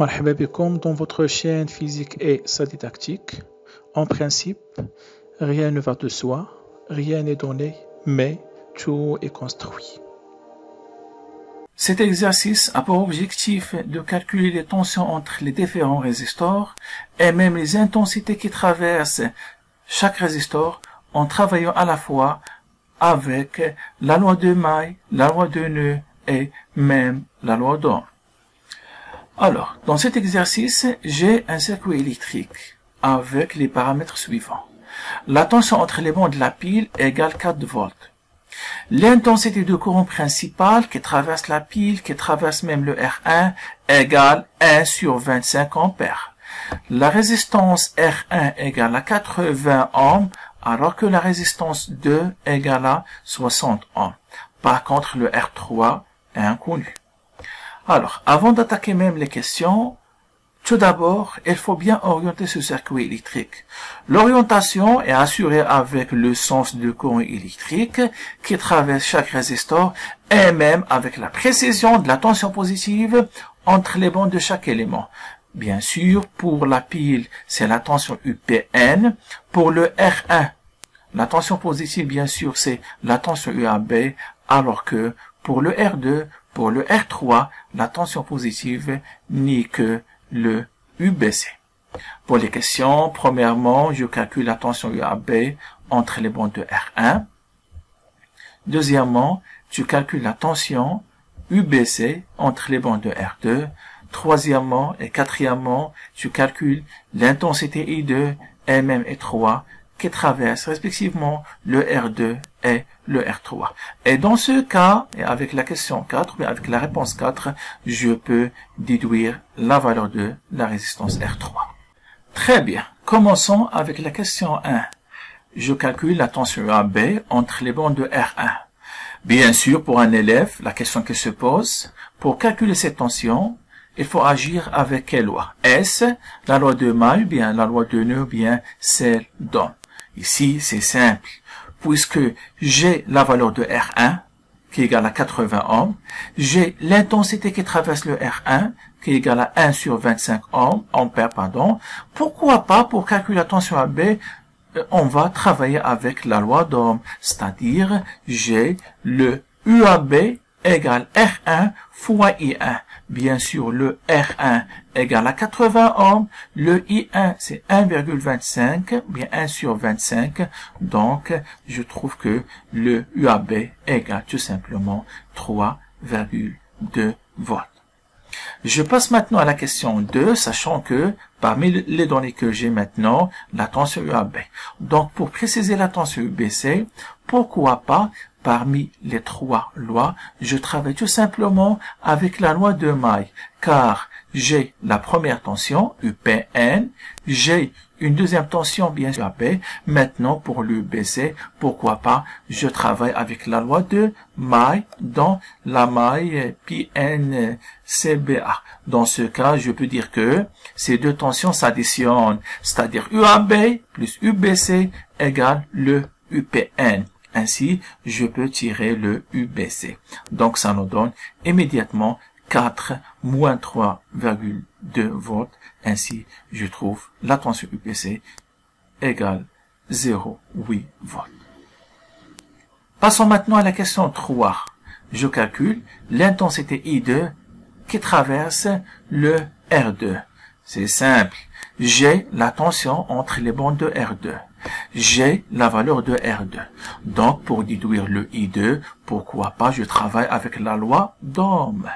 مرحبا بكم dans votre chaîne Physique et sa didactique. En principe, rien ne va de soi, rien n'est donné, mais tout est construit. Cet exercice a pour objectif de calculer les tensions entre les différents résistors et même les intensités qui traversent chaque résistor en travaillant à la fois avec la loi de maille, la loi de nœud et même la loi d'Ohm. Alors, dans cet exercice, j'ai un circuit électrique avec les paramètres suivants. La tension entre les bandes de la pile égale 4 volts. L'intensité de courant principal qui traverse la pile, qui traverse même le R1, égale 1 sur 25 ampères. La résistance R1 égale à 80 ohms, alors que la résistance 2 égale à 60 ohms. Par contre, le R3 est inconnu. Alors, avant d'attaquer même les questions, tout d'abord, il faut bien orienter ce circuit électrique. L'orientation est assurée avec le sens de courant électrique qui traverse chaque résistor et même avec la précision de la tension positive entre les bandes de chaque élément. Bien sûr, pour la pile, c'est la tension UPN. Pour le R1, la tension positive, bien sûr, c'est la tension UAB, alors que pour le R2, pour le R3, la tension positive n'est que le UBC. Pour les questions, premièrement, je calcule la tension UAB entre les bandes de R1. Deuxièmement, tu calcules la tension UBC entre les bandes de R2. Troisièmement et quatrièmement, tu calcules l'intensité I2 et même I3 qui traversent respectivement le R2 et le R3. Et dans ce cas, et avec la question 4, mais avec la réponse 4, je peux déduire la valeur de la résistance R3. Très bien. Commençons avec la question 1. Je calcule la tension AB entre les bandes de R1. Bien sûr, pour un élève, la question qui se pose, pour calculer cette tension, il faut agir avec quelle loi? Est-ce la loi de maille, bien la loi de nœud, bien celle d'Ohm? Ici, c'est simple. Puisque j'ai la valeur de R1, qui est égale à 80 ohms, j'ai l'intensité qui traverse le R1, qui est égale à 1 sur 25 ampères, pourquoi pas, pour calculer la tension AB, on va travailler avec la loi d'Ohm, c'est-à-dire, j'ai le UAB égale R1 fois I1. Bien sûr, le R1 égale à 80 ohms, le I1 c'est 1,25, bien 1 sur 25, donc je trouve que le UAB égale tout simplement 3,2 volts. Je passe maintenant à la question 2, sachant que parmi les données que j'ai maintenant, la tension UAB. Donc pour préciser la tension UBC, pourquoi pas parmi les trois lois, je travaille tout simplement avec la loi de maille, car j'ai la première tension, UPN, j'ai une deuxième tension, bien sûr, AB. Maintenant, pour l'UBC, pourquoi pas, je travaille avec la loi de maille dans la maille PNCBA. Dans ce cas, je peux dire que ces deux tensions s'additionnent, c'est-à-dire UAB plus UBC égale le UPN. Ainsi, je peux tirer le UBC. Donc, ça nous donne immédiatement 4 moins 3,2 volts. Ainsi, je trouve la tension UBC égale 0,8 volts. Passons maintenant à la question 3. Je calcule l'intensité I2 qui traverse le R2. C'est simple. J'ai la tension entre les bandes de R2. J'ai la valeur de R2. Donc, pour déduire le I2, pourquoi pas, je travaille avec la loi d'Ohm.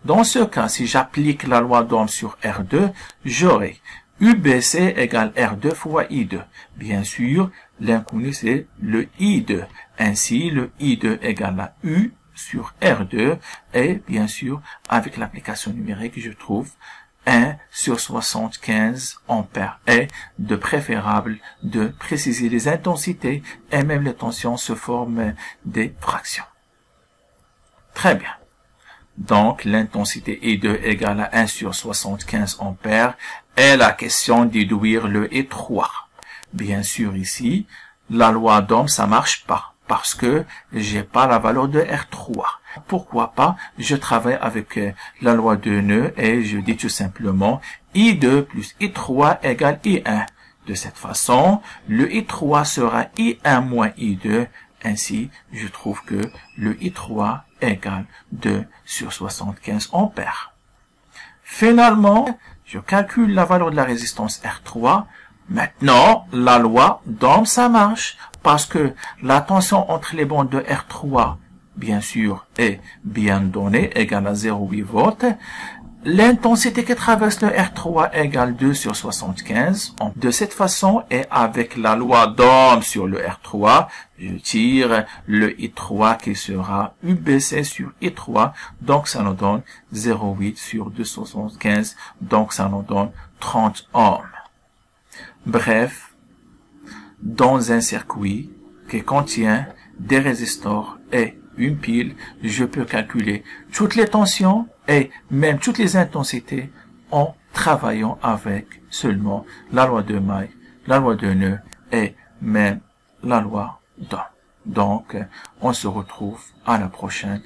Dans ce cas, si j'applique la loi d'Ohm sur R2, j'aurai UBC égale R2 fois I2. Bien sûr, l'inconnu, c'est le I2. Ainsi, le I2 égale à U sur R2. Et bien sûr, avec l'application numérique, je trouve 1 sur 75 ampères et de préférable de préciser les intensités et même les tensions se forment des fractions. Très bien. Donc, l'intensité I2 égale à 1 sur 75 ampères et la question de déduire le I3. Bien sûr, ici, la loi d'Ohm, ça marche pas parce que j'ai pas la valeur de R3. Pourquoi pas, je travaille avec la loi de nœuds et je dis tout simplement I2 plus I3 égale I1. De cette façon, le I3 sera I1 moins I2. Ainsi, je trouve que le I3 égale 2 sur 75 ampères. Finalement, je calcule la valeur de la résistance R3. Maintenant, la loi d'Ohm, ça marche parce que la tension entre les bandes de R3, bien sûr, est bien donnée, égale à 0,8 volts. L'intensité qui traverse le R3 égale 2 sur 75. De cette façon, et avec la loi d'Ohm sur le R3, je tire le I3 qui sera UBC sur I3. Donc, ça nous donne 0,8 sur 275. Donc, ça nous donne 30 ohms. Bref, dans un circuit qui contient des résistors et une pile, je peux calculer toutes les tensions et même toutes les intensités en travaillant avec seulement la loi de Maille, la loi de nœud et même la loi d'Ohm. Donc, on se retrouve à la prochaine